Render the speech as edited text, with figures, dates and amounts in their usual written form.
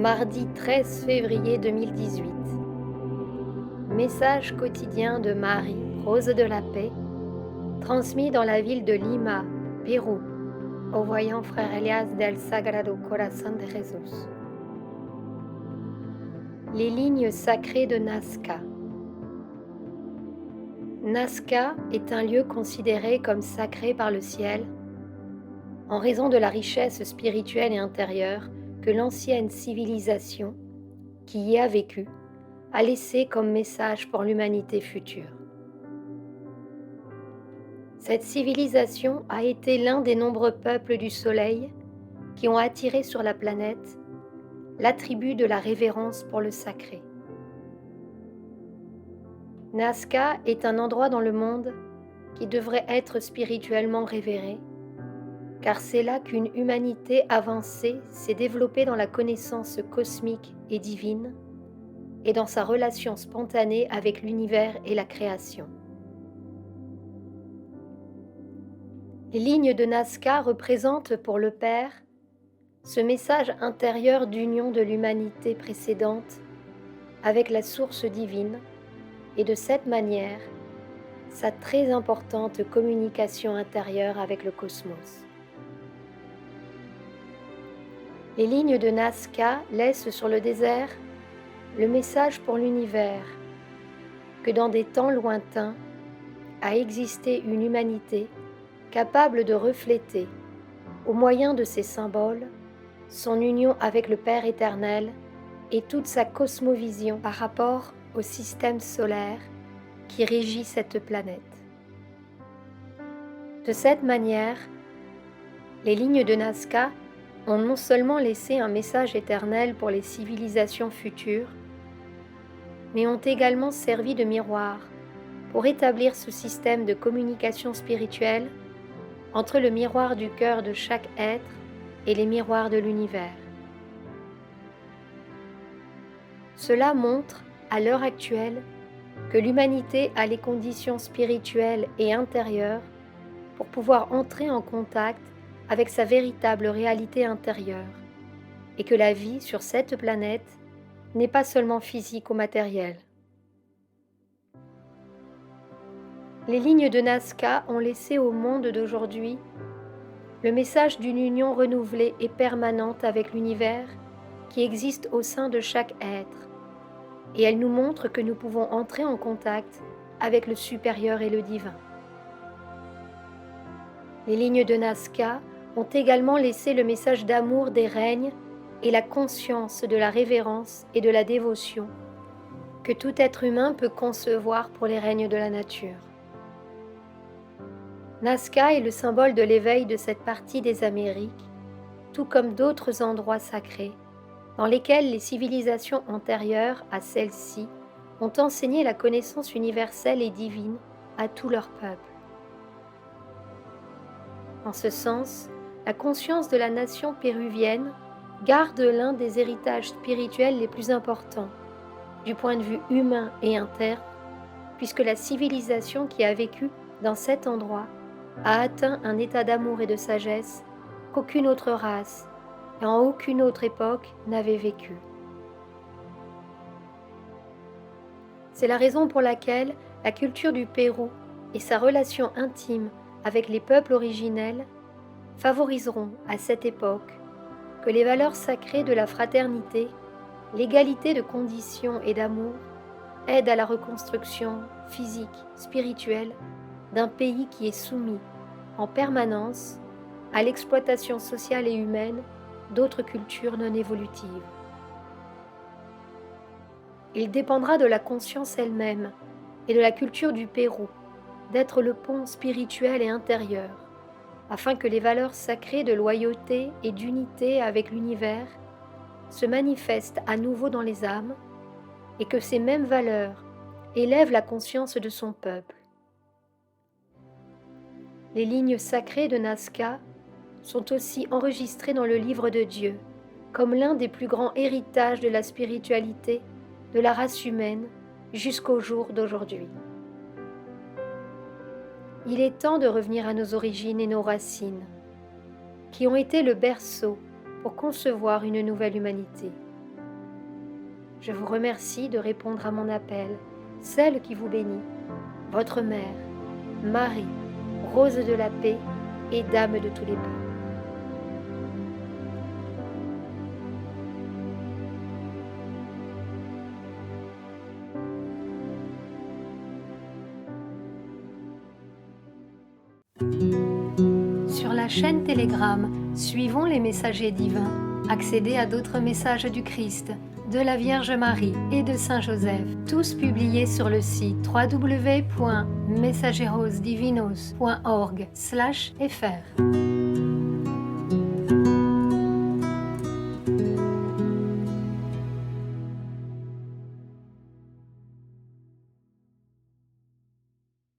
Mardi 13 février 2018. Message quotidien de Marie, Rose de la Paix, transmis dans la ville de Lima, Pérou, au voyant frère Elias del Sagrado Corazón de Jesús. Les lignes sacrées de Nazca. Nazca est un lieu considéré comme sacré par le ciel en raison de la richesse spirituelle et intérieure que l'ancienne civilisation, qui y a vécu, a laissé comme message pour l'humanité future. Cette civilisation a été l'un des nombreux peuples du Soleil qui ont attiré sur la planète l'attribut de la révérence pour le sacré. Nazca est un endroit dans le monde qui devrait être spirituellement révéré, car c'est là qu'une humanité avancée s'est développée dans la connaissance cosmique et divine et dans sa relation spontanée avec l'univers et la création. Les lignes de Nazca représentent pour le Père ce message intérieur d'union de l'humanité précédente avec la source divine et de cette manière, sa très importante communication intérieure avec le cosmos. Les lignes de Nazca laissent sur le désert le message pour l'univers que dans des temps lointains a existé une humanité capable de refléter, au moyen de ces symboles, son union avec le Père éternel et toute sa cosmovision par rapport au système solaire qui régit cette planète. De cette manière, les lignes de Nazca ont non seulement laissé un message éternel pour les civilisations futures, mais ont également servi de miroir pour établir ce système de communication spirituelle entre le miroir du cœur de chaque être et les miroirs de l'univers. Cela montre, à l'heure actuelle, que l'humanité a les conditions spirituelles et intérieures pour pouvoir entrer en contact avec sa véritable réalité intérieure, et que la vie sur cette planète n'est pas seulement physique ou matérielle. Les lignes de Nazca ont laissé au monde d'aujourd'hui le message d'une union renouvelée et permanente avec l'univers qui existe au sein de chaque être, et elles nous montrent que nous pouvons entrer en contact avec le supérieur et le divin. Les lignes de Nazca ont également laissé le message d'amour des règnes et la conscience de la révérence et de la dévotion que tout être humain peut concevoir pour les règnes de la nature. Nazca est le symbole de l'éveil de cette partie des Amériques, tout comme d'autres endroits sacrés, dans lesquels les civilisations antérieures à celle-ci ont enseigné la connaissance universelle et divine à tout leur peuple. En ce sens, la conscience de la nation péruvienne garde l'un des héritages spirituels les plus importants, du point de vue humain et interne, puisque la civilisation qui a vécu dans cet endroit a atteint un état d'amour et de sagesse qu'aucune autre race et en aucune autre époque n'avait vécu. C'est la raison pour laquelle la culture du Pérou et sa relation intime avec les peuples originels favoriseront à cette époque que les valeurs sacrées de la fraternité, l'égalité de conditions et d'amour aident à la reconstruction physique, spirituelle d'un pays qui est soumis en permanence à l'exploitation sociale et humaine d'autres cultures non évolutives. Il dépendra de la conscience elle-même et de la culture du Pérou d'être le pont spirituel et intérieur, afin que les valeurs sacrées de loyauté et d'unité avec l'univers se manifestent à nouveau dans les âmes et que ces mêmes valeurs élèvent la conscience de son peuple. Les lignes sacrées de Nazca sont aussi enregistrées dans le livre de Dieu comme l'un des plus grands héritages de la spiritualité de la race humaine jusqu'au jour d'aujourd'hui. Il est temps de revenir à nos origines et nos racines, qui ont été le berceau pour concevoir une nouvelle humanité. Je vous remercie de répondre à mon appel, celle qui vous bénit, votre mère, Marie, rose de la paix et dame de tous les peuples. Sur la chaîne Telegram, suivons les messagers divins. Accédez à d'autres messages du Christ, de la Vierge Marie et de Saint Joseph, tous publiés sur le site www.mensagerosdivinos.org/fr.